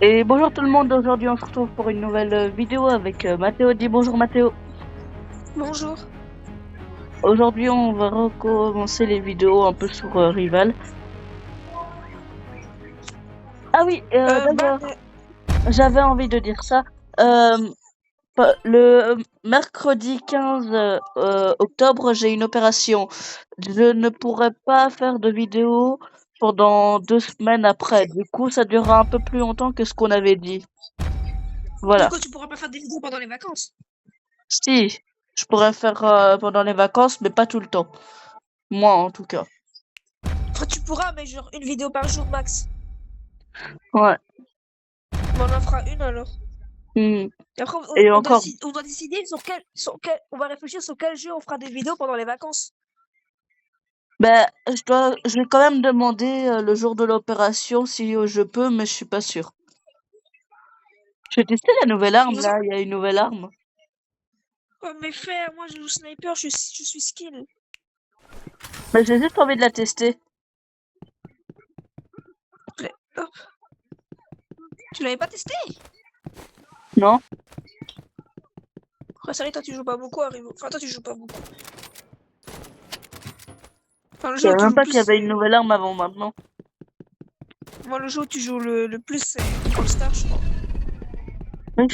Et bonjour tout le monde, aujourd'hui on se retrouve pour une nouvelle vidéo avec Mathéo. Dis bonjour Mathéo. Bonjour. Aujourd'hui on va recommencer les vidéos un peu sur Rival. Ah oui, d'ailleurs, Ben, j'avais envie de dire ça. Euh, le mercredi 15 octobre, j'ai une opération. Je ne pourrai pas faire de vidéo pendant 2 semaines après. Du coup, ça durera un peu plus longtemps que ce qu'on avait dit. du Voilà. coup, tu pourras pas faire des vidéos pendant les vacances. Si, je pourrais faire pendant les vacances, mais pas tout le temps. Moi, en tout cas. Enfin, tu pourras, mais genre une vidéo par jour max. Ouais. Mais on en fera une alors. Hmm. Et après, Et encore, on doit décider on va réfléchir sur quel jeu on fera des vidéos pendant les vacances. ben, je vais quand même demander le jour de l'opération si je peux, mais je suis pas sûre. Je vais tester la nouvelle De arme, toute façon, là. Il y a une nouvelle arme. oh, mais frère, moi je joue sniper, je suis skill. Mais j'ai juste envie de la tester. Hop. Tu l'avais pas testé? Non? Ouais, c'est vrai, toi tu joues pas beaucoup, Arrivo. Enfin, toi tu joues pas beaucoup. Enfin, le Je jeu où savais tu même joues le pas qu'il y plus, avait une nouvelle arme avant maintenant. moi le jeu où tu joues le plus, c'est All Star, je crois. Oui,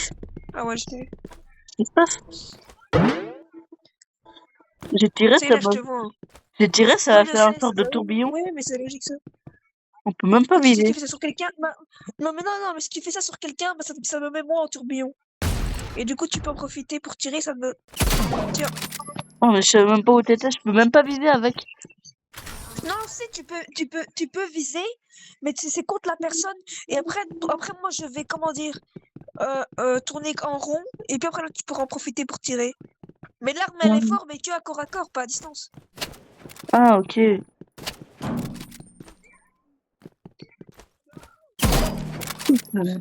Ah ouais, je t'ai vu. qu'est-ce qui se passe? J'ai tiré, Ça y est, là, je te vois, hein. j'ai tiré, ça Non, a je fait un sais, sort de bah oui, tourbillon. oui, mais c'est logique ça. On peut même pas Mais tu sais, tu viser. fais ça sur quelqu'un. Bah... Non, mais non, non, mais si tu fais ça sur quelqu'un, bah, ça me met moi en tourbillon. Et du coup, tu peux en profiter pour tirer, ça me. Tiens. Oh, mais je savais même pas où t'étais, je peux même pas viser avec. Non, si, tu peux viser, mais c'est contre la personne. Et après, moi, je vais, comment dire, tourner en rond. Et puis après, là, tu pourras en profiter pour tirer. Mais l'arme, elle est Ouais. forte, mais tu à corps à corps, pas à distance. Ah, ok. Ouais.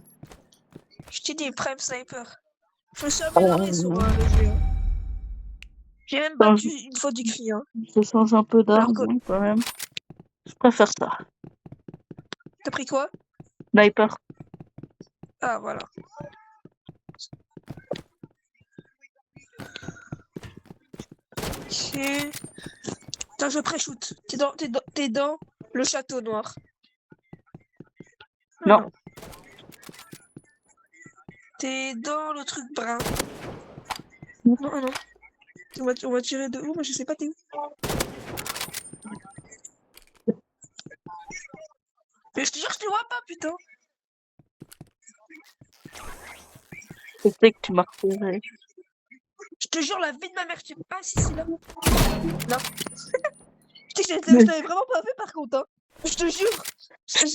Je t'ai dit, Prime Sniper. Je me suis amélioré sur Euh, le jeu, hein. J'ai même battu une fois du cri, hein. Je change un peu Alors d'arme, que. hein, quand même. Je préfère ça. T'as pris quoi? Sniper. Ah, voilà. Ok. Attends, je pré-shoot. T'es dans le château noir. Ah Non. non. T'es dans le truc brun. Non, ah non. On va tirer de où? Mais je sais pas t'es où. Mais je te jure, je te vois pas, putain. Je sais que tu m'as repéré. Je te jure, la vie de ma mère, tu sais pas si c'est là. Non. Je Mais t'avais vraiment pas vu par contre, hein. Je te jure.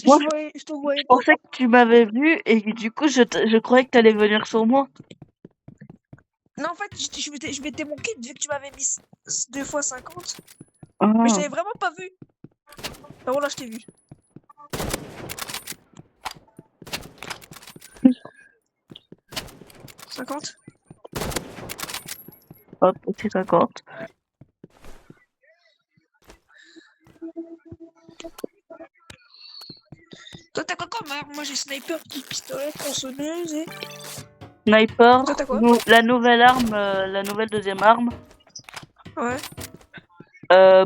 moi, Je te je voyais pas. pensais que tu m'avais vu et que du coup, je croyais que t'allais venir sur moi. Non, en fait, je m'étais manqué vu que tu m'avais mis 2 fois 50. Mais je Ah. t'avais vraiment pas vu. Ah voilà, je t'ai vu. 50. Hop, ok, 50. Toi, t'as quoi comme arme? Moi, j'ai sniper, petit pistolet, tronçonneuse et. Sniper, Toi, t'as quoi? la nouvelle arme, la nouvelle deuxième arme, Ouais.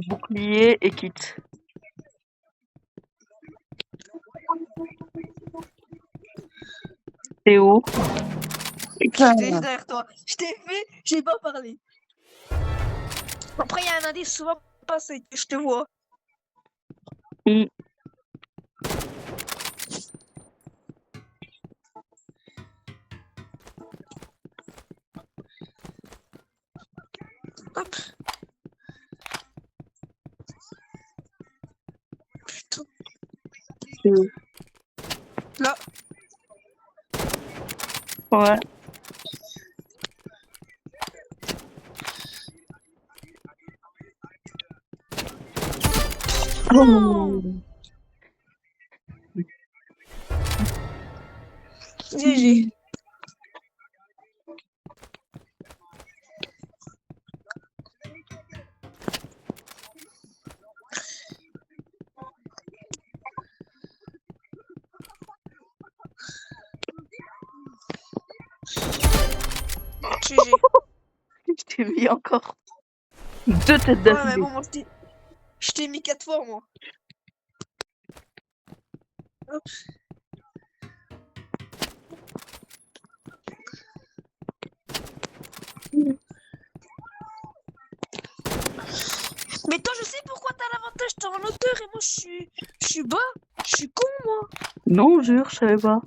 bouclier et kit. C'est où? J'étais Putain. juste derrière toi. Je t'ai vu, j'ai pas parlé. Après, il y a un indice souvent passé, je te vois. Hmm. Hop. Putain. C'est où? Là. Ouais. Non! Oh. GG. GG. Je t'ai mis encore 2 têtes Ouais, mais d'affilée. bon, moi, je t'ai mis 4 fois, moi. Hop. Mais toi, je sais pourquoi t'as l'avantage, t'es en hauteur et moi, je suis bas. Je suis con, moi. Non, jure, je savais pas.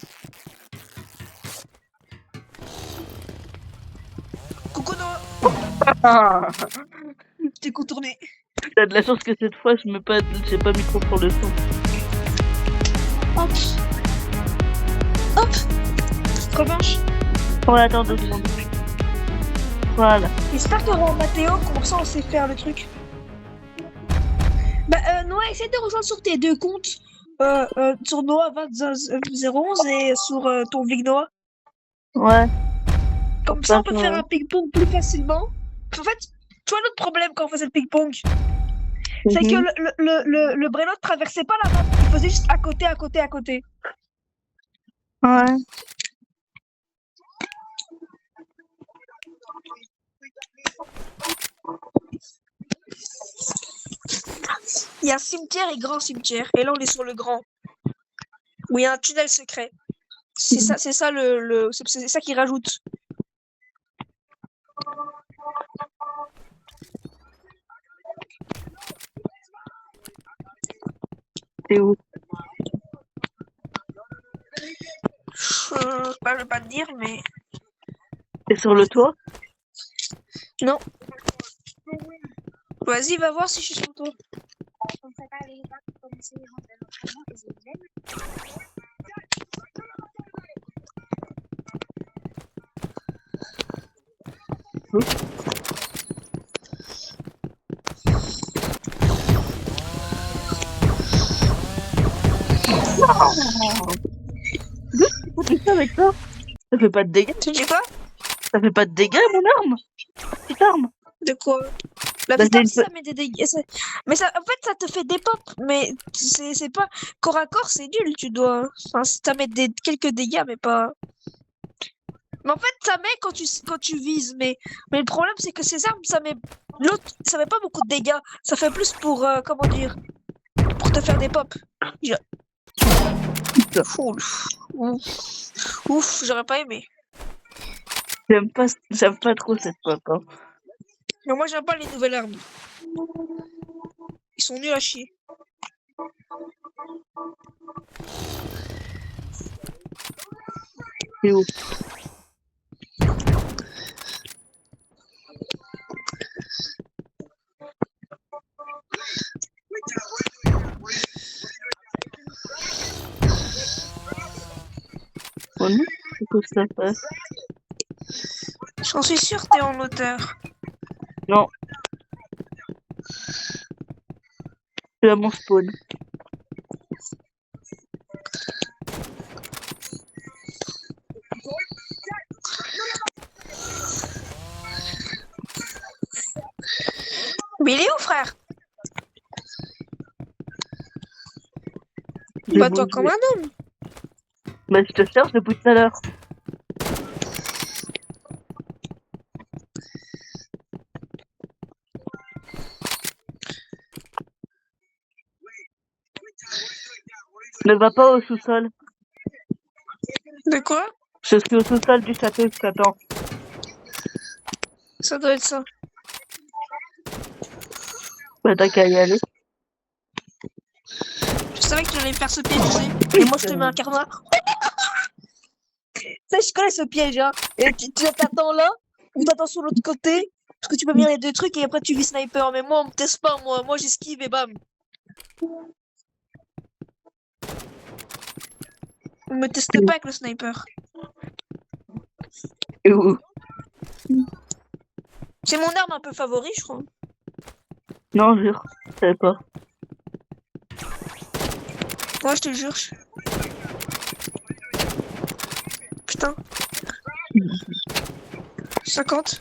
Coucou, Noah. Ah, T'es contourné. t'as de la chance que cette fois, j'ai pas mis trop pour le son. Hop. Hop. Revanche. On attend 2 secondes. Voilà. J'espère qu'il y aura un Mathéo, comme ça on sait faire le truc. Bah, Noah, essaie de rejoindre sur tes 2 comptes. Sur Noah 20011 et sur ton Vig Noah. Ouais. Comme ça, on peut D'accord. faire un ping-pong plus facilement. En fait, tu vois notre problème quand on faisait le ping-pong, c'est que Mhm. le Breno ne traversait pas la map. Il faisait juste à côté, à côté, à côté. Ouais. Il y a un cimetière et grand cimetière. Et là, on est sur le grand. Où il y a un tunnel secret. C'est ça, c'est ça c'est ça qui rajoute. C'est où? Je vais pas te dire, mais C'est sur le toit? non. Vas-y, va voir si je suis sur toi. D'où tu fais ça avec ça? Ça fait pas de dégâts? Tu dis quoi? Ça fait pas de dégâts, mon arme? Petite arme? De quoi? La Bah, petite arme, j'ai une ça met des dégâts. Mais ça, en fait, ça te fait des pop. Mais c'est pas. Corps à corps, c'est nul. Tu dois. Enfin, ça met quelques dégâts, mais pas. Mais en fait, ça met quand tu vises. Mais le problème, c'est que ces armes, ça met. L'autre, ça met pas beaucoup de dégâts. Ça fait plus pour. Comment dire? Pour te faire des pop. Ouf. Ouf, j'aurais pas aimé. J'aime pas trop cette pop, hein. Mais moi, j'aime pas les nouvelles armes. Ils sont nuls à chier. C'est où? Oh non, c'est quoi que ça passe? J'en suis sûre, t'es en hauteur. Non. C'est à mon spawn. Mais il est où, frère? J'ai Bats-toi bougé. comme un homme. Bah, je te cherche depuis tout à l'heure. Ne va pas au sous-sol. De quoi? Je suis au sous-sol du château, je t'attends. Ça doit être ça. Bah, t'as qu'à y aller. Je savais que tu allais me faire ce piège, tu sais. Et moi, je te mets un karma. Ça, je connais ce piège, hein. Et tu t'attends là, ou t'attends sur l'autre côté, parce que tu peux venir les 2 trucs et après tu vis sniper. Mais moi, on me teste pas, moi. Moi, j'esquive et bam. On me teste pas avec le sniper. Et où? C'est mon arme un peu favori, je crois. Non, jure, je savais pas. Moi, je te jure. Putain. 50.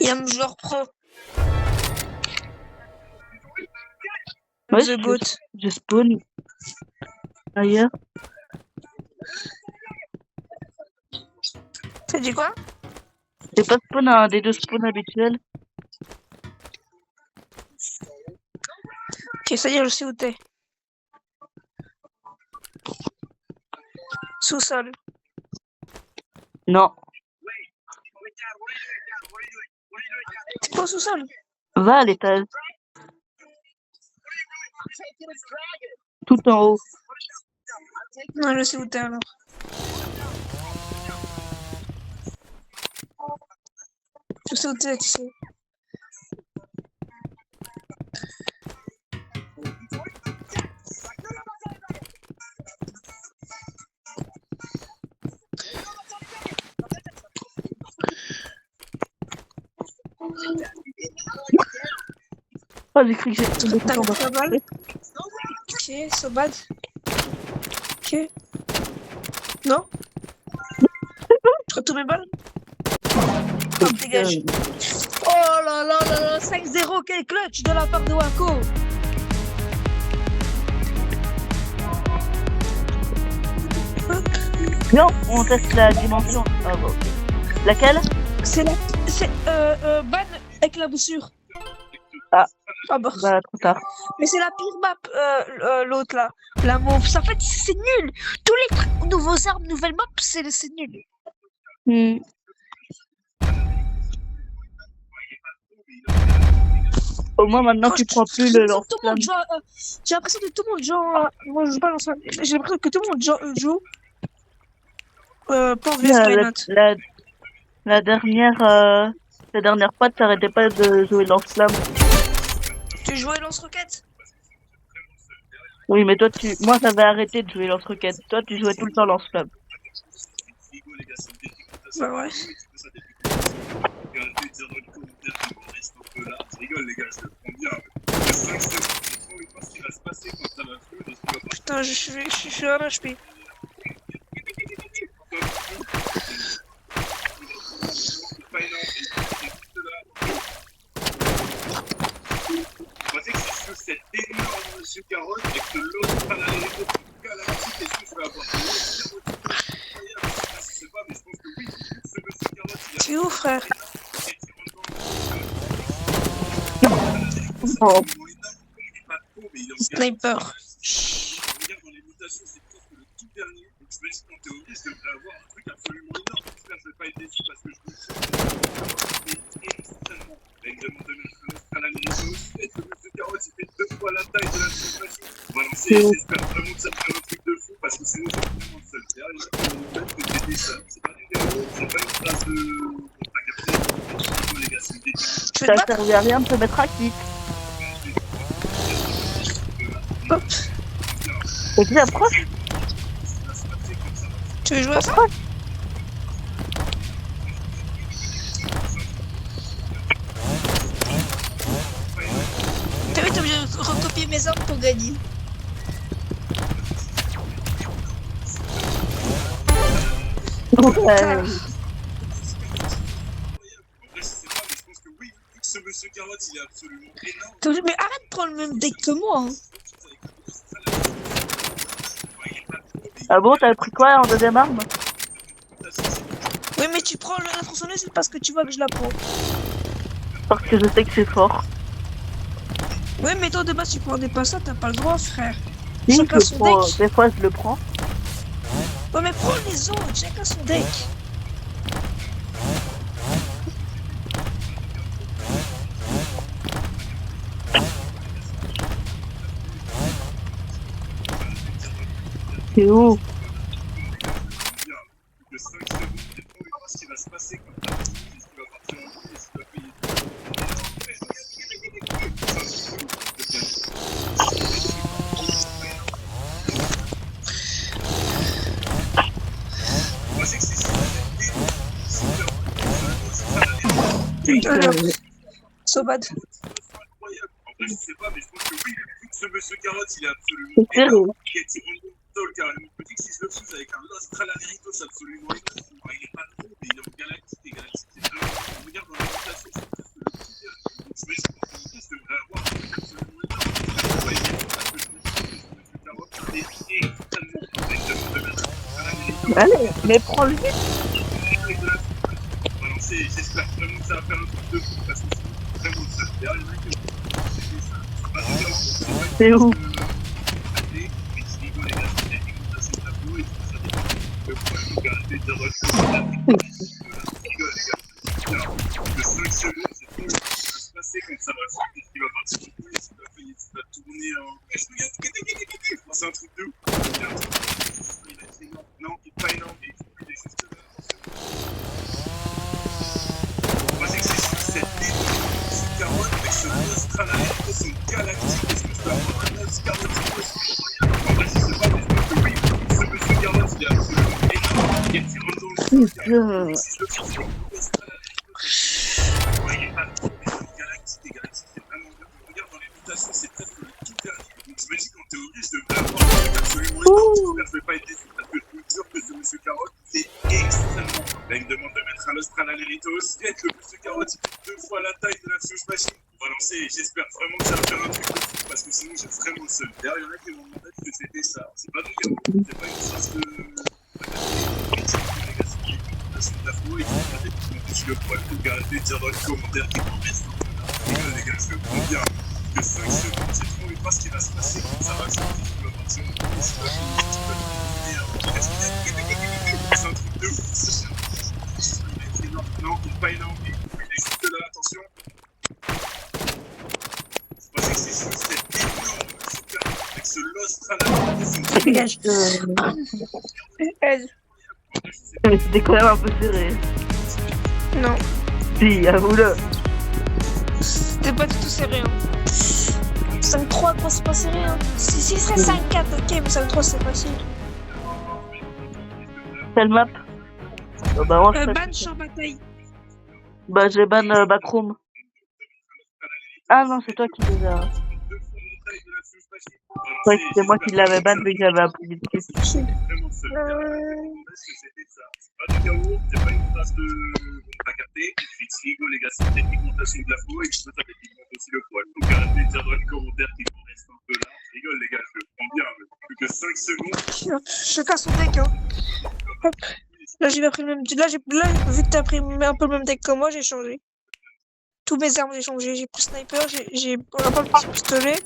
Il y a un joueur pro. Ouais, The Boat. je spawn ailleurs. T'as dit quoi? J'ai pas spawn à un des deux spawns habituels. Ok, ça y est, je sais où t'es. Sous-sol. Non. T'es pas au sous-sol? Va à l'étage. Tout en haut. Non, je sais où t'es alors. Je sais où t'es, tu sais. Oh, j'ai cru que j'étais tombé T'as tout en bas. ta balle? Ok, so bad. Ok. Non? Je retourne mes balles? Hop, dégage. Oh là là là là, 5-0, quel clutch de la part de Waco. Non, on teste la dimension. Ah bon, ok. Laquelle? C'est ban avec la boussure. Ah. Ah bah. Bah, trop tard. Mais c'est la pire map, l'autre là. La mauve. En fait, c'est nul. Tous les trucs, nouveaux armes, nouvelles maps, c'est nul. Au moins, maintenant, tu prends plus le lance-flamme. J'ai l'impression que tout le monde joue. Moi, je joue pas lance-flamme. J'ai l'impression que tout le monde joue. Pour VS Kynot. La dernière fois, t'arrêtais pas de jouer lance-flamme. Tu jouais lance-roquette? Oui, mais toi, moi, j'avais arrêté de jouer lance-roquette. Toi, tu jouais tout le temps lance-flamme. Bah ouais. Putain, je suis un HP. Cette énorme monsieur carotte et que l'autre pas la galactique, est-ce que je vais avoir je sais pas, mais je pense que oui, ce monsieur carotte, c'est où, frère? Oh. Sniper. Regarde dans les mutations, c'est presque le tout dernier. Donc je me dis qu'en théorie, je devrais avoir un truc absolument énorme. J'espère que je vais pas être déçu parce que je me suis extrêmement règlement de l'influence à l'Amérique aussi. Et ce monsieur carotte, il fait 2 fois la taille de la sensation. Voilà, j'espère vraiment que ça fait un truc de fou parce que sinon, c'est vraiment seul. C'est pas une vidéo, c'est pas une phrase de. Les gars, c'est une dédicace. Ça servait à rien de te mettre à qui. Hop. Et puis approche. Tu veux jouer à ça? T'as vu, t'es obligé de recopier mes armes pour gagner. Ouais. Ce monsieur carotte, il est absolument énorme. Mais arrête de prendre le même deck que moi. Hein. Ah bon, t'as pris quoi en deuxième arme? Oui, mais tu prends la tronçonneuse, c'est parce que tu vois que je la prends. Parce que je sais que c'est fort. Oui, mais toi de base, tu prenais pas ça, t'as pas le droit, frère. Si, Chacun son deck. Des fois, je le prends. Ouais, mais prends les autres, chacun son deck. C'est où? Alors, so bad. Je sais pas, mais je pense que oui, vu que ce monsieur carotte, il est absolument C'est sérieux. carrément. Je dis que si je le fuse avec un Australaneritos absolument énorme, il est pas trop, mais il est en galactique et galactique, c'est vraiment. Regarde dans la mutation, c'est presque le tout dernier. Donc je me dis qu'en réalité, je devrais avoir un truc absolument énorme. Allez, mais prends-le vite. Balancer, j'espère vraiment que ça va faire un truc de fou parce que c'est vraiment le seul. D'ailleurs, il y en a qui ont fait ça. Pas de dire, C'est où? mais je rigole, les gars, c'est une inondation de la peau et tout ça dépend. Le problème, c'est qu'arrêter de reculer. Je rigole, les gars. De 5 secondes, c'est tout ce qui va se passer quand ça va sortir, qu'est-ce qui va partir en couille, ça va tourner en. C'est un truc de ouf. Il y a un truc. Il a été énorme. Non, il est pas énorme, mais il est juste là. Moi, c'est que c'est cette énorme carotte avec ce monstre à l'arrière, son galactique. Est-ce que je peux avoir un os carotte? En vrai, je sais pas, mais je pense que oui. Ce monsieur carotte, il est absolument énorme. Il est tiré dans le sol. Si je le fais sur le monstre à l'arrière, ouais, il est pas trop galactique. Les galaxies, c'est vraiment bien. Regarde dans les mutations, c'est presque le tout dernier. Donc, je me dis qu'en théorie, je devrais avoir un truc absolument énorme. J'espère que je vais pas être déçu parce que je vous jure que ce monsieur carotte, c'est extrêmement. Là, il me demande de mettre un Australaritos. Peut-être le monsieur carotte, il fait 2 fois la taille de la Fuse Machine. On va lancer et j'espère vraiment que ça va faire un truc de fou parce que sinon, j'ai vraiment le seul. D'ailleurs, il y en a qui m'ont demandé ce que c'était ça. C'est pas donc c'est pas une sorte de. De la peau et qui m'a dit que je le pourrais vous garder, dire dans les commentaires qui commencent. Les gars, je le prends bien. Que 5 secondes, j'ai trop envie de voir ce qui va se passer. Ça va sortir, tu vas partir en couille, ça va finir, tu vas finir. C'est un truc de ouf. Il est énorme. Non, il est pas énorme. Il est juste là, attention. Je pensais que c'est juste cette énorme super avec ce L'Australien. Dégage. Aide. Mais c'était quand même un peu serré. Non, Si, avoue-le. c'était pas du tout serré. Hein. 5-3, quoi, c'est pas serré. Hein. Si ce serait 5-4, ok, mais 5-3, c'est facile. Quelle map? Bah, moi, je Ban champ bataille. Bah, j'ai ban Backroom. Ah non, c'est toi qui les as. Ouais, c'est moi qui l'avais ban vu que j'avais appris de kiff. Pas de chaos, c'est pas une phrase de. Pas capté. Fix Ligo, les gars, c'est une pigmentation de la peau et je peux taper pigmente aussi le poil. Donc arrêtez de dire dans les commentaires qu'il m'en reste un peu là. Je rigole, les gars, je le prends bien. Plus que 5 secondes. Je casse son deck. Hein. Hop. Là, j'ai pas pris le même. Là, vu que t'as pris un peu le même deck que moi, j'ai changé. Tous mes armes, j'ai changé. J'ai pris sniper, j'ai. À part le petit pistolet.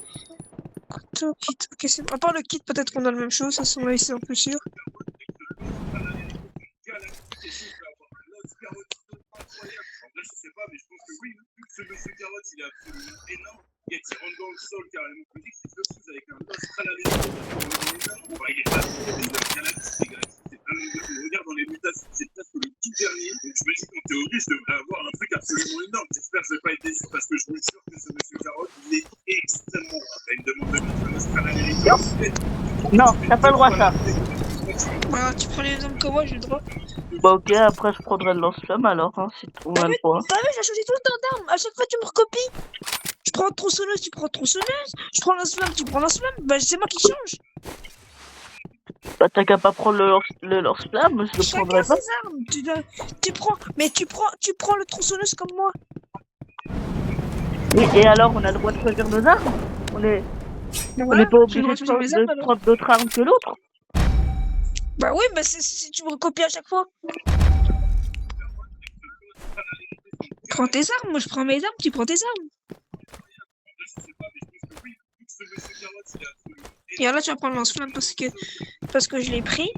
Couteau, kit. Ok, c'est. À part le kit, peut-être qu'on a la même chose. À son avis, c'est un peu sûr. Je sais pas, mais je pense que oui, vu que ce monsieur carotte, il est absolument énorme, il rentre dans le sol carrément. Je me dis que c'est chose avec un Australien. Il est pas trop, mais il a bien la liste, les gars. C'est vraiment bien. On regarde dans les mutations, c'est presque le tout dernier. Donc je me dis qu'en théorie, je devrais avoir un truc absolument énorme. J'espère que je vais pas être déçu parce que je vous jure que ce monsieur carotte, il est extrêmement. Il me demande de mettre un Australien. Non, t'as pas le droit, ça. Bah, tu prends les armes que moi, j'ai le droit. Bah, ok, après, je prendrai le lance-flamme alors, hein, si on a le droit. T'as vu, j'ai changé tout le temps d'armes. À chaque fois, tu me recopies. Je prends tronçonneuse, tu prends tronçonneuse. Je prends lance-flamme, tu prends lance-flamme. Bah, c'est moi qui change. Bah, t'as qu'à pas prendre le lance-flamme, je le Chacun prendrai pas. ses armes. Tu prends, mais tu prends le tronçonneuse comme moi. Oui, et alors, on a le droit de choisir nos armes? On est pas obligé de prendre d'autres armes que l'autre? Bah oui, mais si tu me recopies à chaque fois. Prends tes armes, moi je prends mes armes, tu prends tes armes. Et là tu vas prendre lance-flamme parce que je l'ai pris.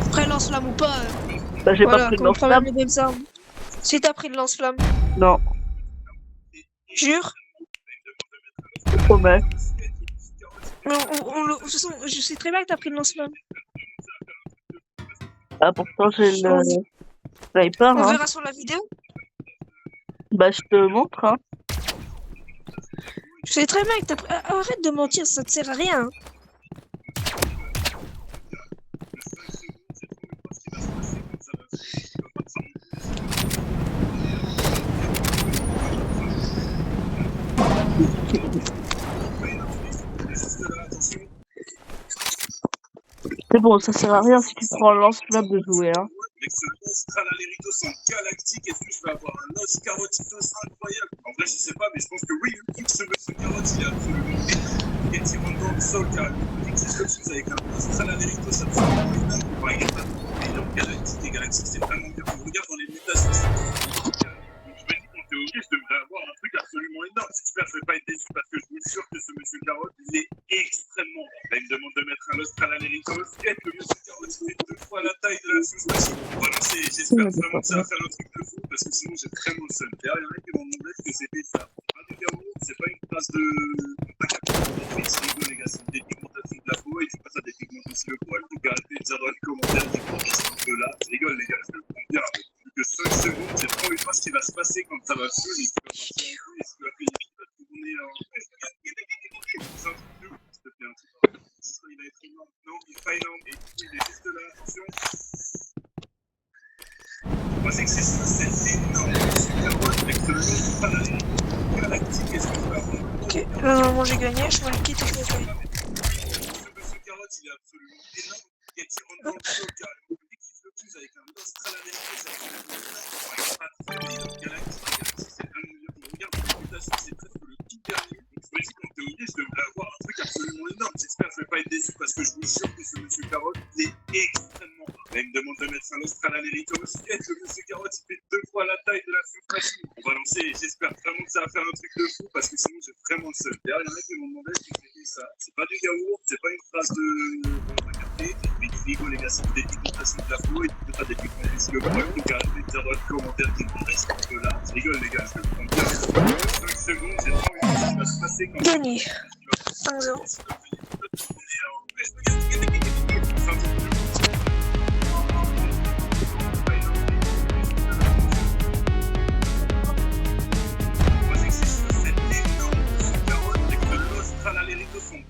Après lance-flamme ou pas. Bah, j'ai Voilà, pas pris de on prend même lance-flamme. les mêmes armes. Si t'as pris de lance-flamme. Non, Jure. je te promets. De toute façon, je sais très bien que t'as pris de lance-flamme. Ah, pourtant, j'ai le sniper, On hein. verra sur la vidéo. Bah, je te montre, hein. Je sais très bien que t'as pris... Arrête de mentir, ça te sert à rien. C'est bon, ça sert à rien si tu prends le lance-flamme de jouer, hein. Avec ce Australaritos en galactique, est-ce que je vais avoir un os carotitos incroyable? En vrai, je sais pas, mais je pense que oui, vu que ce monsieur carotte, il est absolument énorme. qui attire dans le sol carrément. Existe le fuse avec un astral amérito, ça me fait énorme. Enfin, il n'y a pas de énorme galactique et galactique, c'est vraiment bien. On regarde dans les mutations, c'est donc je me dis qu'en théorie, je devrais avoir un truc absolument énorme. J'espère que je ne vais pas être déçu parce que je vous jure que ce monsieur Carotte, il est extrêmement bon. Là, il me demande de mettre un Austral Américos. Et le monsieur Carotte, il fait 2 fois la taille de la fuse machine. Voilà, j'espère vraiment que ça va faire un truc de fou parce que sinon, j'ai vraiment le seum. D'ailleurs, il y en a qui m'ont demandé ce que c'était ça. C'est pas du yaourt, c'est pas une trace de. Les gars, c'est une dépigmentation de la peau et tu passes à des pigments aussi le poil. Donc arrêtez de dire dans les commentaires que là, je rigole les gars, je le prends bien. Plus que 5 secondes, j'ai trop envie de voir ce qui va se passer quand ça va fuse et ce qui va payer, ce qui va tourner en. C'est un truc de ouf, s'il te plaît, un truc. Il va être énorme. Non, il est pas énorme et du coup, il est juste là. Attention. Moi, c'est que c'est énorme. Super bon avec ce long parallèle galactique. Est-ce que tu vas avoir? Ok, normalement j'ai gagné, je me le quitte et je me fais. Ce monsieur Carotte, il est absolument énorme. Il attire dans le sol carrément. Dès qu'il se fuse avec un Austral américain, ça fait un énorme galactique. C'est vraiment bien. On regarde la mutation, c'est presque le tout dernier. Donc, je me dis qu'en théorie, je devrais avoir un truc absolument énorme. J'espère que je ne vais pas être déçu parce que je vous jure que ce monsieur Carotte, il est extrêmement rare. Là, il me demande de mettre un Austral américos. Et le monsieur Carotte, il fait 2 fois la taille de la fuse machine. On va lancer et j'espère vraiment que ça va faire un truc de fou parce que sinon, j'ai vraiment le seul. D'ailleurs, il y en a qui m'ont demandé ce que c'était ça. C'est pas du yaourt, c'est pas une phrase de. Des frigos, les gars, c'est des pigmentations de la peau et tu peux pas des pigments sur le poil. Donc arrêtez de dire dans les commentaires qui me restent parce que là, je rigole, les gars, je le prends bien. 5 secondes, j'ai trop envie de voir ce qui va se passer quand Gagné. 5-0.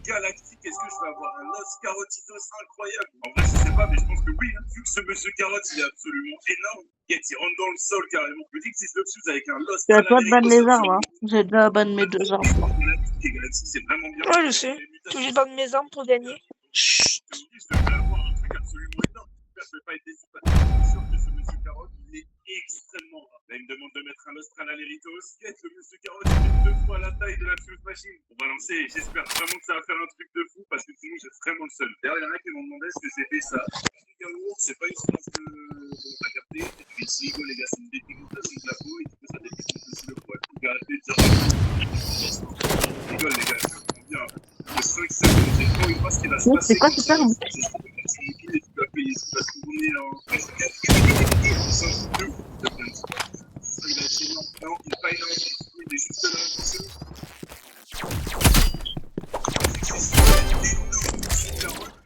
Galactique, est-ce que je vais avoir un os carotitos incroyable? En vrai, je sais pas, mais je pense que oui, hein, vu que ce monsieur carotte, il est absolument énorme, il rentre dans le sol carrément. Je me dis que si je le fuse avec un os, Tu vas pas ban les armes, hein. J'ai déjà ban mes 2 armes. C'est vraiment bien. Ouais, je sais. Tous les bandes de mes armes pour gagner. Chut. Je devrais avoir un truc absolument énorme. J'espère que je vais pas être déçu parce que je suis sûr que ce monsieur carotte, il est extrêmement rare. Là, il me demande de mettre un Austral Américos. Le monsieur carotte, il fait 2 fois la taille de la fuse machine. On va lancer et j'espère vraiment que ça va faire un truc de fou parce que sinon, j'ai vraiment le seul. D'ailleurs, il y en a qui m'ont demandé ce que c'était ça. Le yaourt, c'est pas une phrase de. Bon, t'as capté. Et puis, c'est rigolo, les gars, c'est une dépigmentation de la peau et tu peux ça dépigmente aussi le poil. Donc, arrêtez de dire. Rigole, les gars, je le prends bien. De 5 secondes, j'ai trop envie de voir ce qui va se passer. C'est quoi cette arme? Et tu vas payer, tu vas tourner en. C'est un truc de ouf. Il va être énorme. Non, il est pas énorme. Il est juste là.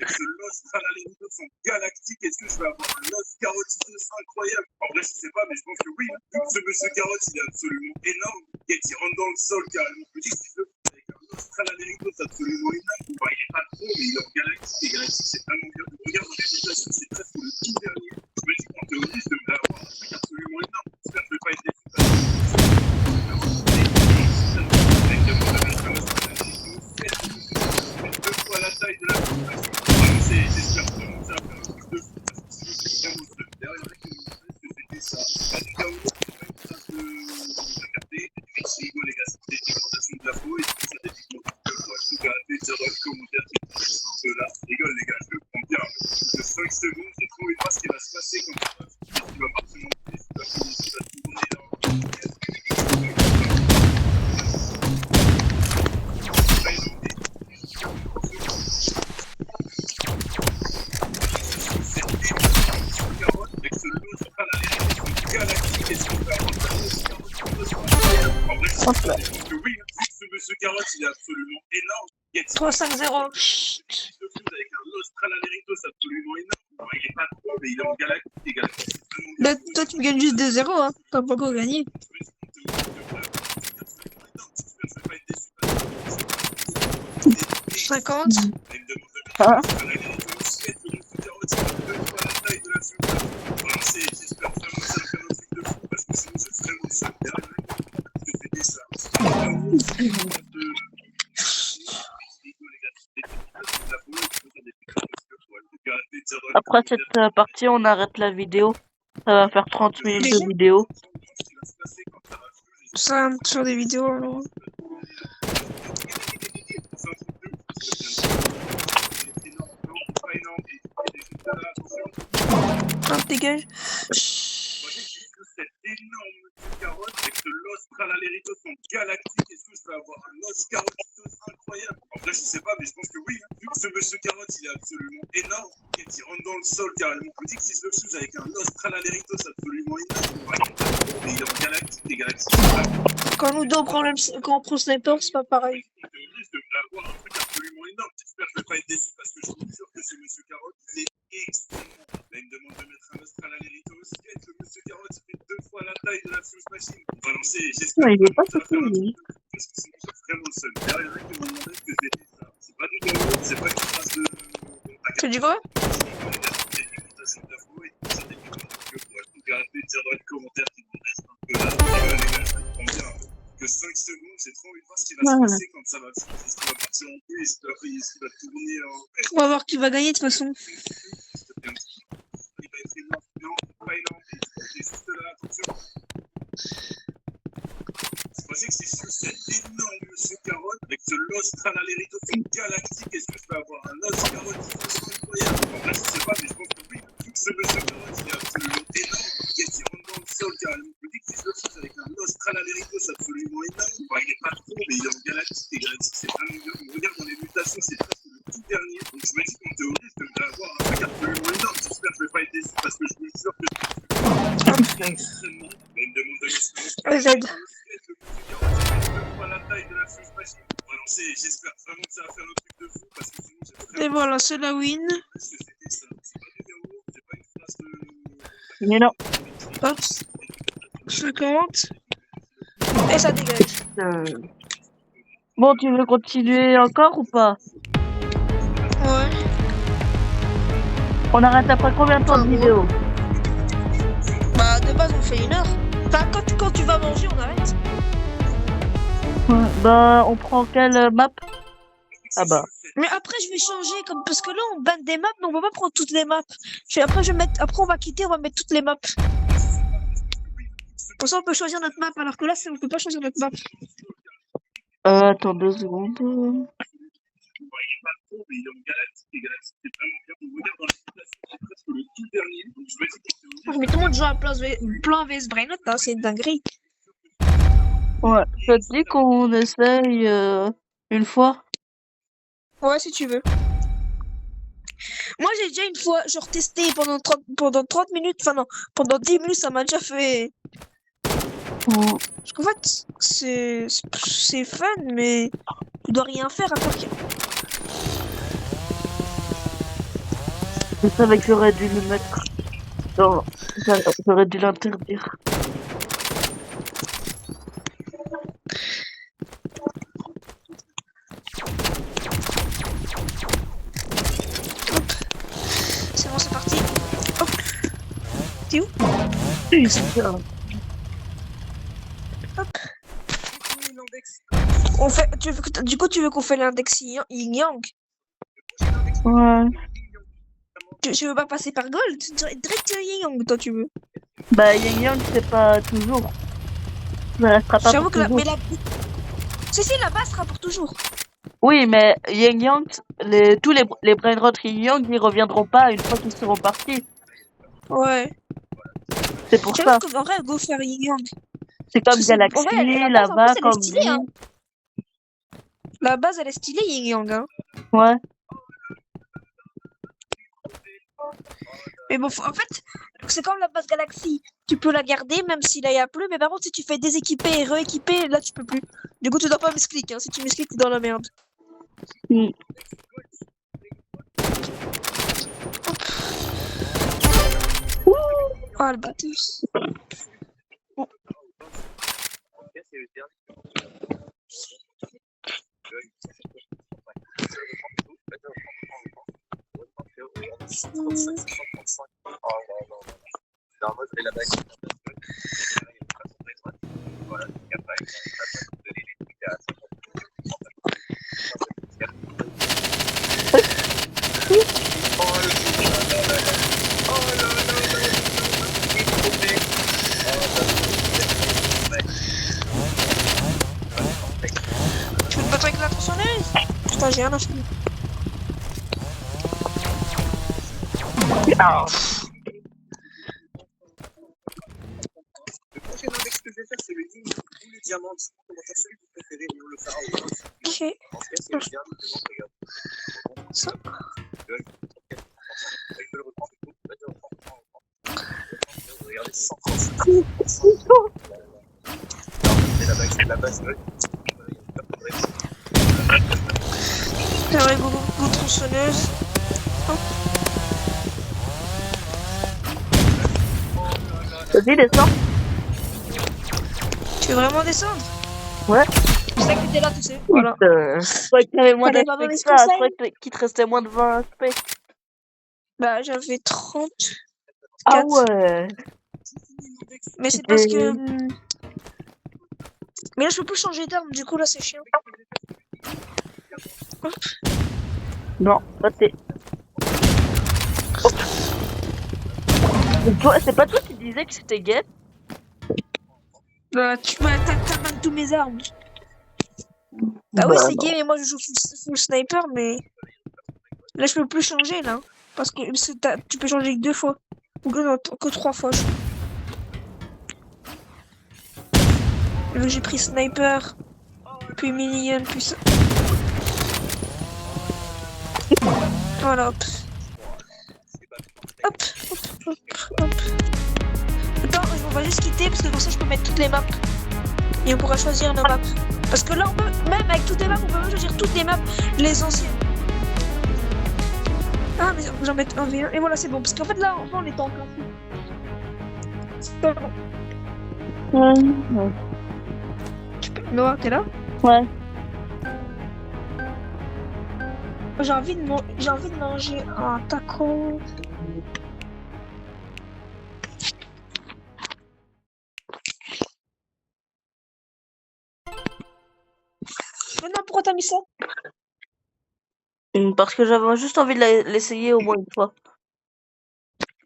Ce l'Austral Américos sont galactiques. Est-ce que je vais avoir un os carotitos incroyable? En vrai, je sais pas, mais je pense que oui. Vu que ce monsieur carotte, il est absolument énorme. Et il rentre dans le sol carrément. Je me dis que si je le fais avec un Austral Américos absolument énorme, enfin, il est pas trop, mais il est en galactique. Et galactique, c'est vraiment bien. Regarde dans les mutations, c'est presque le tout dernier. Je me dis qu'en théorie, je devrais avoir un truc absolument énorme. J'espère que je vais pas être déçu. La taille de la j'espère vraiment que ça va faire un truc de fou parce que sinon c'est vraiment seul. D'ailleurs, il y en a qui m'ont demandé ce que c'était ça. Pas du yaourt, c'est pas une phrase de capter. Et puis, c'est rigolo, les gars, c'est des pigmentations de la peau et du coup, ça des pigmentations de la peau. Donc, arrêtez de dire dans les commentaires qui me restent parce que là, je rigole, les gars, je le prends bien. De 5 secondes, j'ai trop envie de voir ce qui va se passer quand ça va. Tu vas partir mon pied, tu vas tourner en vrai, je pense que oui, ce monsieur carotte, il est absolument énorme. 3-5-0. Avec un Austral Américos absolument énorme. Enfin, il est pas trop, mais il est en galactique. Là, toi, tu me gagnes juste 2-0, hein. T'as pas encore gagné. 50. Ah. Après cette partie, on arrête la vidéo. Ça va faire 30 minutes de vidéo. Ça, sur des vidéos, alors. C'est énorme, non, c'est pas énorme. Et des choses là, attention. Non, dégage. Moi, j'ai dit que cette énorme carotte avec ce Los Tralaleritos en galactique, est-ce que je vais avoir un Los Carotitos incroyable? En vrai, je sais pas, mais je pense que oui. Hein. Vu que ce monsieur carotte, il est absolument énorme, et il rentre dans le sol carrément. On dit que si je le choose avec un Los Tralaleritos absolument énorme, mais il est en galactique, les galaxies. Quand nous deux on prend quand on prend Sniper, c'est pas pareil. En théorie, je devrais avoir un truc absolument énorme. J'espère que je vais pas être déçu parce que je suis sûr que ce monsieur carotte, il est extrêmement. Là, il me demande de mettre un Los Tralaleritos. Le monsieur carotte, il fait 2 fois la taille de la Fuse Machine. On va lancer, j'espère Non, il est que pas ça va faire un petit. truc. Parce que sinon, je suis vraiment le seul. Derrière, il y en a qui m'ont demandé ce que j'ai dit ça. C'est pas du tout, c'est pas une phrase de. Tu dis quoi? Que 5 secondes, j'ai trop envie de voir ce qui va se passer quand ça va partir en couille, est-ce qu'il va tourner en. On va voir qui va gagner de toute façon. Il va être énorme, non, pas énorme, et juste là, attention. Je pensais que c'est sur cet énorme monsieur carotte avec ce Los Tralaleritos galactique. Est-ce que je vais avoir un Los Carotitos incroyable? En vrai, je sais pas, mais je pense que oui. Vu que ce monsieur carotte, il est absolument énorme, et qu'il rentre dans le sol carrément. Je me dis que si je le fais avec un Los Tralaleritos absolument énorme, bah, il est pas trop, mais il est en galactique. Et galactique, c'est vraiment bien. On regarde dans les mutations, c'est presque le tout dernier. Donc je me dis qu'en théorie, je devrais avoir un truc absolument énorme. J'espère que je vais pas être déçu parce que je suis sûr que extrêmement. Mais il me demande de Z. la taille de la Fuse Machine. On va lancer, j'espère vraiment que ça va faire un truc de fou parce que sinon j'ai vraiment. Et voilà, c'est la win. Est-ce que c'était ça? C'est pas des numéros, c'est pas une phrase de. Mais non. Hop. 50. Et ça dégage. Bon, tu veux continuer encore ou pas? Ouais. On arrête après combien de temps de vidéo? Bah, de base, on fait 1 heure. Enfin, quand tu vas manger, on arrête. Ouais, bah, on prend quelle map? Ah bah. Mais après, je vais changer, parce que là, on banne des maps, mais on va pas prendre toutes les maps. Après, on va quitter, on va mettre toutes les maps. Pour ça, on peut choisir notre map, alors que là, on peut pas choisir notre map. Attends 2 secondes. Mais tout le monde joue à plan vs Brainot, hein, c'est une dinguerie. Ouais, ça te dit qu'on essaye une fois? Ouais, si tu veux. Moi, j'ai déjà une fois, genre, testé pendant 30 minutes, enfin non, pendant 10 minutes, ça m'a déjà fait. Ouais. Parce qu'en fait, c'est fun, mais tu dois rien faire à part que. Je savais que j'aurais dû le mettre. Non, j'aurais dû l'interdire. C'est bon, c'est parti. Hop. T'es où? Hop. On fait. Du coup, tu veux qu'on fait l'index yin-yang? Ouais. Tu veux pas passer par Gold? Direct yin-yang, toi, tu veux? Bah, Yang Yang, c'est pas toujours. Ça restera pas J'avoue pour que toujours. Si, la base sera pour toujours. Oui, mais Yang Yang, tous les Brainrot Yang Yang, ils reviendront pas une fois qu'ils seront partis. Ouais. C'est pour ça. J'avoue qu'en vrai, go faire yin-yang. C'est comme Galaxy, En vrai, la base, en là-bas, plus, elle est comme stylée, hein. nous. La base, elle est stylée, yin-yang, hein. Ouais. Mais bon, en fait, c'est comme la base Galaxy. Tu peux la garder même si là il y a plus, mais par contre, si tu fais déséquiper et rééquiper, là tu peux plus. Du coup, tu dois pas misclick, hein. Si tu misclick, t'es dans la merde. Mm. Ah, le batteuse. Tu veux te battre avec la tronçonneuse? Putain, j'ai rien à faire. Ah, Le prochain index que je vais faire, c'est le digne ou le diamant. Dites-moi comment faire celui que vous préférez et on le fera au moins. Ok. En tout cas, c'est le diamant. Regarde. Ça. Je peux le reprendre. Regardez, 135. C'est la base. J'aurais beaucoup de tronçonneuses. vas-y, descends. Tu veux vraiment descendre? Ouais. C'est ça que t'étais là, tu sais. Voilà. Je croyais que t'avais moins Fallait pas d'HP donner que ce ça. Je conseil. croyais qu'il te restait moins de 20 HP. Bah, j'avais 30. Ah 4. ouais. Mais c'est parce que. Et- Mais là, je peux plus changer d'arme, du coup, là, c'est chiant. Non, pas t'es. Oh. C'est pas toi qui disais que c'était gay? Bah, t'as mal tous mes armes. Bah, oui, c'est gay, mais moi, je joue full sniper, mais. Là, je peux plus changer, là. Parce que tu peux changer que 2 fois. Ou que 3 fois, je crois. Vu que j'ai pris sniper, puis minion, puis ça. Voilà, hop. Hop, hop, hop, hop. Attends, on va juste quitter parce que comme ça je peux mettre toutes les maps. Et on pourra choisir nos maps. Parce que là, on peut, même avec toutes les maps, on peut même choisir toutes les maps, les anciennes. Ah, mais j'en mets un V1. Et voilà, c'est bon. Parce qu'en fait, là, on est en plein. C'est pas bon. Ouais. Noah, t'es là? Ouais. J'ai envie de manger un taco. Mais non, pourquoi t'as mis ça? Parce que j'avais juste envie de l'essayer au moins une fois.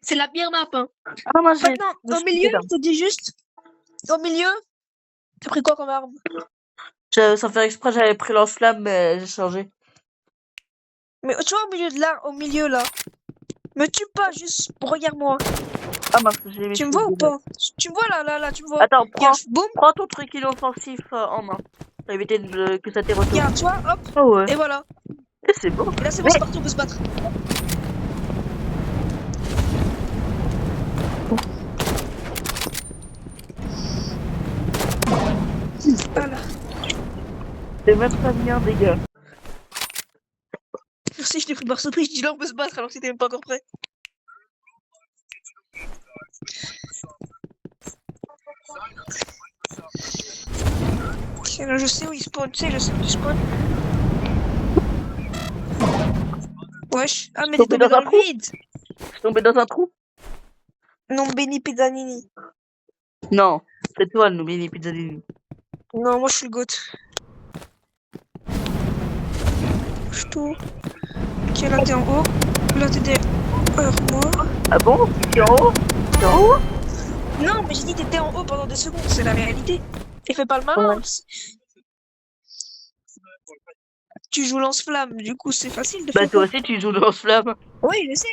C'est la pire map, hein. Ah non, j'ai. Maintenant, au milieu, je te dis juste. Au milieu, t'as pris quoi comme arme? Sans faire exprès, j'avais pris lance-flamme, mais j'ai changé. Mais tu vois, au milieu de là, au milieu là. Me tue pas, juste regarde-moi. Ah mince, j'ai mis. Tu me vois ou pas? Tu me vois là, tu me vois? Attends, Boum. prends ton truc inoffensif en main. Pour éviter que ça t'ait retourné. Regarde, toi, hop. Ah ouais. Et voilà. Et c'est bon. Et là, c'est bon, c'est parti, on peut se battre. Voilà. C'est même pas bien, des gars. Merci, je t'ai pris par surprise. Je dis là, on peut se battre alors que c'était même pas encore prêt. Ok, là, je sais où il spawn, tu sais, je sais où il spawn. Wesh. Ah, mais t'es tombé dans le vide. Je suis tombé dans un trou? Non, Benny Pizzanini. Non, c'est toi le Benny Pizzanini. Non, moi je suis le goat. Je tout. Ok, là t'es en haut. Là t'es derrière moi. Ah bon? T'es en haut? T'es en haut? Non, mais j'ai dit t'étais en haut pendant 2 secondes, c'est la réalité. Et fais pas le malin. Ouais. Tu joues lance-flamme, du coup c'est facile de Bah faire. toi aussi tu joues lance-flamme. Oui, je sais.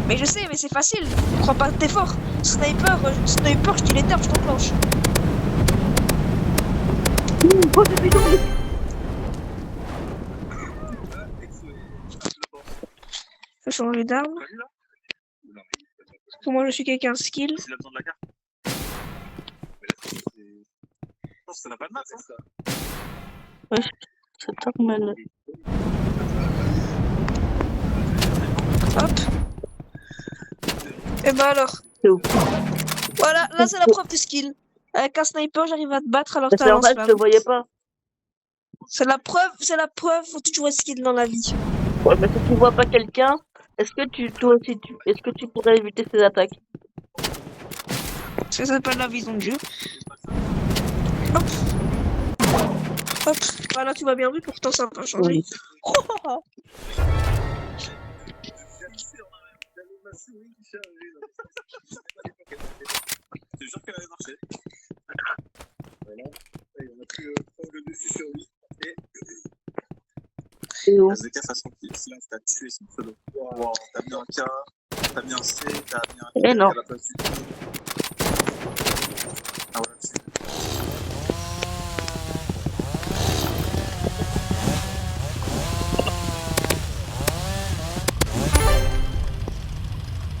Mais c'est facile. Crois pas que t'es fort. Sniper, je dis les termes, je t'enclenche. Oh, c'est bidon. Je vais changer d'arme. Parce que moi je suis quelqu'un skill. Il a besoin de la carte. Mais là, je pense que ça n'a pas de maths, hein. Ouais, c'est normal. Hop. Et bah alors. C'est ouf. Voilà, là c'est la preuve de skill. Avec un sniper, j'arrive à te battre alors que C'est t'as un normal, je lance-flamme. te voyais pas. C'est la preuve, faut toujours être skill dans la vie. Ouais, mais si tu vois pas quelqu'un, est-ce que est-ce que tu pourrais éviter ses attaques? Ça s'appelle la vision de jeu. Hop. Hop. Voilà, tu m'as bien vu, pourtant ça n'a pas changé. Oui. Oh. C'est sûr qu'elle avait marché. Voilà. Et on a pris le dessus sur lui. Et C'est ouf. Azeka façon qui là, t'as tué son pseudo. Wow. T'as mis un K, t'as T'as mis un C, t'as mis un Eh non. à la place du I. Ah ouais, c'est.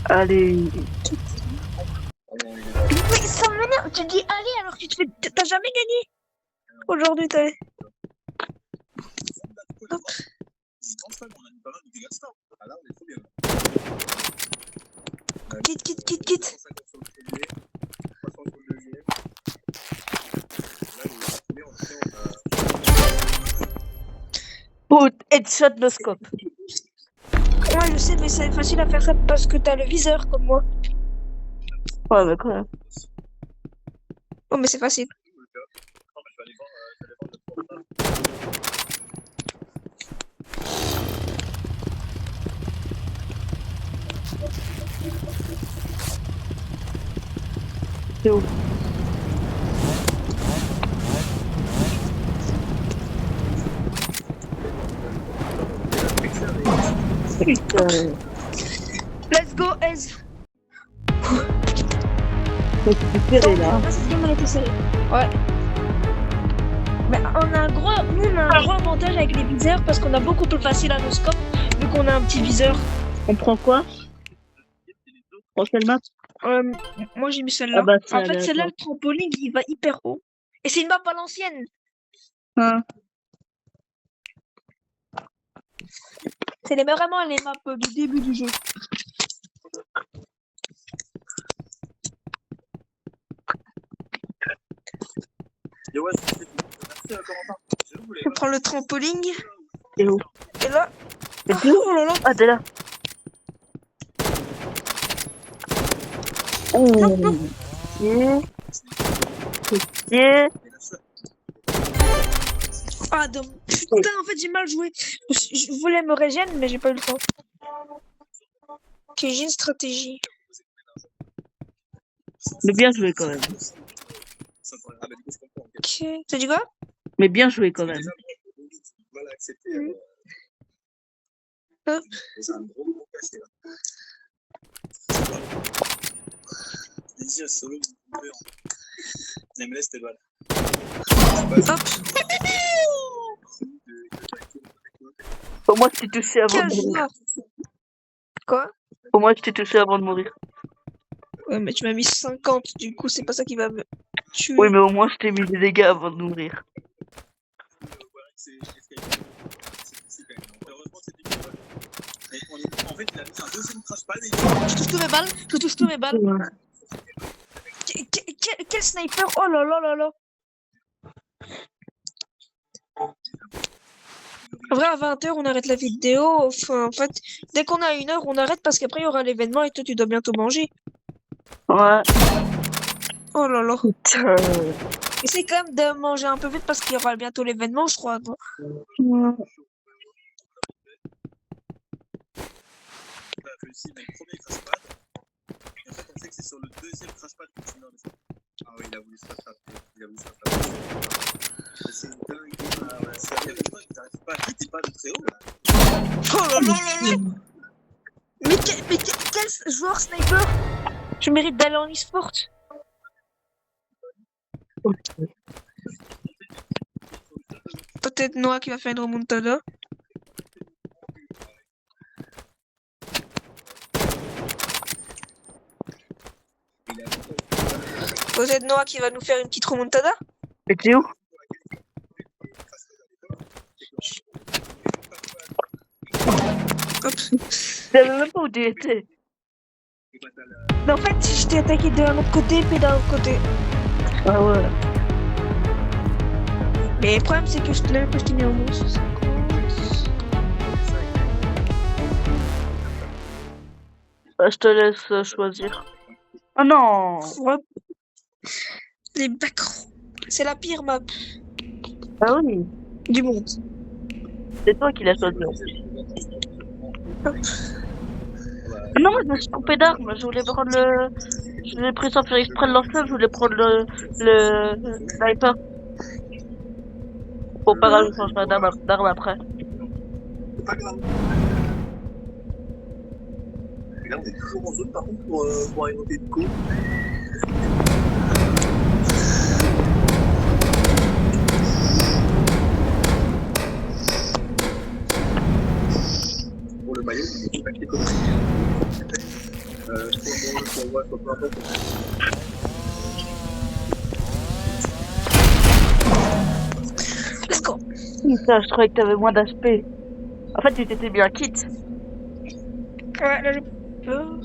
Allez. Mais ça m'énerve, tu dis allez alors que t'as jamais gagné. Aujourd'hui, t'as. Hop. Je pense pas qu'on a mis pas mal de dégâts de star. Ah là, on est trop bien. Quitte. 350 sur le premier, 300 sur le deuxième. Là, le premier, on a. Put headshot no scope. Ouais, je sais, mais c'est facile à faire ça parce que t'as le viseur comme moi. Ouais, mais quand même. Oh, mais c'est facile. Non, mais je vais aller voir le portable. C'est où? Putain. Let's go, Ez. C'est serré là. Cette game, elle était serrée. Ouais. Mais on a un gros, nous, on a un gros avantage avec les viseurs parce qu'on a beaucoup plus facile à nos scopes vu qu'on a un petit viseur. On prend quoi? Prochaine map? Moi, j'ai mis celle-là. Ah bah, c'est En fait, celle-là, aléatoire. le trampoline, il va hyper haut. Et c'est une map à l'ancienne. Hein? C'est vraiment les maps du début du jeu. Yo, ouais, c'est tout. Merci, Corentin. Je prends le trampoline. C'est où? Et là. C'est où? Oh là là. Ah, t'es là. Oh. Ok. Ah, putain, en fait, j'ai mal joué. Je voulais me régénérer, mais j'ai pas eu le temps. Ok, j'ai une stratégie. Mais bien joué quand même. Ah, bah, du coup, je comprends. Ok. T'as dit quoi? Mais bien joué quand même. Mal accepté. Hop. C'est un gros caché là. Easy à solo, MLS, t'es balle. Hop. Au moins, je t'ai touché avant Quel de mourir. joueur. Quoi? Au moins, je t'ai touché avant de mourir. Ouais, mais tu m'as mis 50, du coup, c'est pas ça qui va me tuer. Oui, mais au moins, je t'ai mis des dégâts avant de mourir. En fait, il a mis un deuxième crash pad et Je touche tous mes balles. Je touche tous mes balles. Quel sniper? Oh là là là là. En vrai, à 20h, on arrête la vidéo. Enfin, en fait, dès qu'on a 1 heure, on arrête parce qu'après, il y aura l'événement et toi, tu dois bientôt manger. Ouais. Oh là là. Putain. Essaye quand même de manger un peu vite parce qu'il y aura bientôt l'événement, je crois. Non? t'as réussi mais le premier crash pad. Et en fait, on sait que c'est sur le deuxième crash pad que tu meurs. Ah oui, il a voulu se rattraper. C'est une dingue. Ah ouais, c'est à quel point tu n'arrives pas à quitter pas de très haut là. Oh là là là là. Mais quel joueur sniper? Je mérite d'aller en e-sport. Peut-être Noah qui va faire une remontada. Peut-être Noah qui va nous faire une petite remontada. Et t'es où? Hop. Je savais même pas où tu étais. Mais en fait, je t'ai attaqué d'un autre côté puis d'un autre côté. Ah ouais. Mais le problème, c'est que je te l'avais pas mis en mousse. Je te laisse choisir. Oh non. Ouais. Les bacs. C'est la pire map Ah oui. du monde. C'est toi qui l'as choisi. Non, moi je me suis trompé d'arme. Je voulais prendre le. Je l'ai pris sans faire exprès de lancer. Je voulais prendre le sniper. Faut pas grave, je changerai d'arme après. C'est pas grave. là, on est toujours en zone par contre pour alimenter de co. Pour le maillot, il faut pas qu'il y ait comme soit moi, soit peu importe. Let's go. Putain, je croyais que t'avais moins d'HP. En fait, tu t'étais bien quitte. Ouais, là j'ai peur.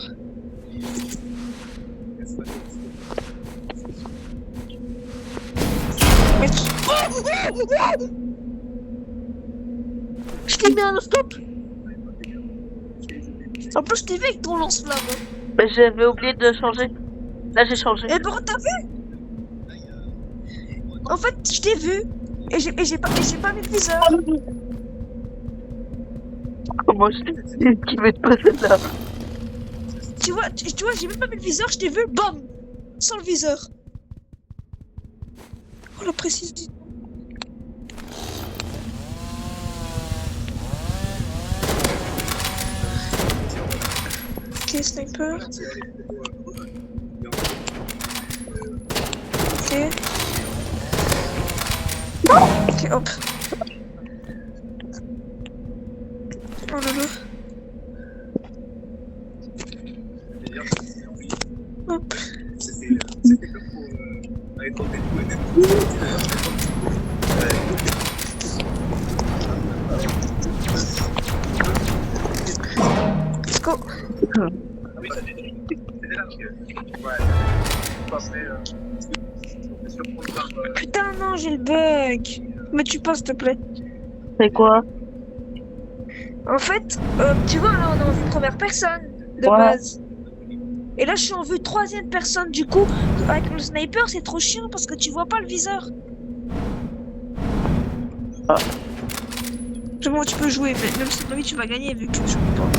Mais je t'ai mis un stop. En plus, je t'ai vu avec ton lance-flamme. Mais j'avais oublié de changer. Là, j'ai changé. Et pourquoi t'as vu? En fait, je t'ai vu. Et j'ai pas mis le viseur. Comment je t'ai qui veut te passer là? Tu vois, j'ai même pas mis le viseur, je t'ai vu, bam! Sans le viseur. Oh la précision. Ok, sniper. Ok. Ok, hop. Oh là là. Hop. C'était comme pour aller tenter de jouer. Let's go. Oui, ça détruit. C'était là parce que. Ouais. Après, on est surpris par. Putain, non, j'ai le bug. Me tue pas, s'il te plaît. C'est quoi? En fait, tu vois, là, on est en vue première personne, de Ouais. base. Et là, je suis en vue troisième personne. Du coup, avec le sniper, c'est trop chiant parce que tu vois pas le viseur. Ah. C'est bon, tu peux jouer, mais même si tu vas gagner vu que je peux pas.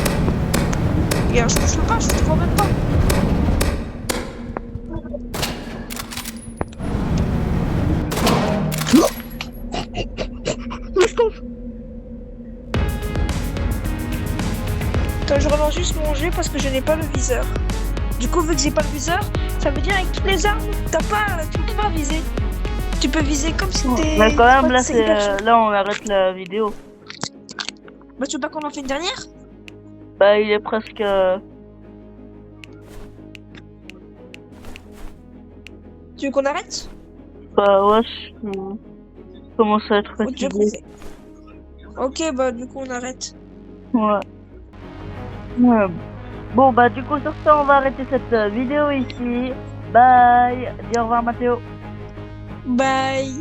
Regarde, je touche pas, je te vois même pas. Attends, je relance juste mon jeu parce que je n'ai pas le viseur. Du coup, vu que j'ai pas le viseur, ça veut dire avec toutes les armes, tu peux pas viser. Tu peux viser comme si t'es. Mais quand même, là, c'est hyper chaud. là, on arrête la vidéo. Bah, tu veux pas qu'on en fait une dernière? Bah, il est presque. Tu veux qu'on arrête? Bah, ouais, je commence à être Ou tu veux qu'on fatigué. fait- Ok, bah, du coup, on arrête. Ouais. Ouais. Bon, bah, du coup, sur ça, on va arrêter cette vidéo ici. Bye. Dis au revoir, Mathéo. Bye!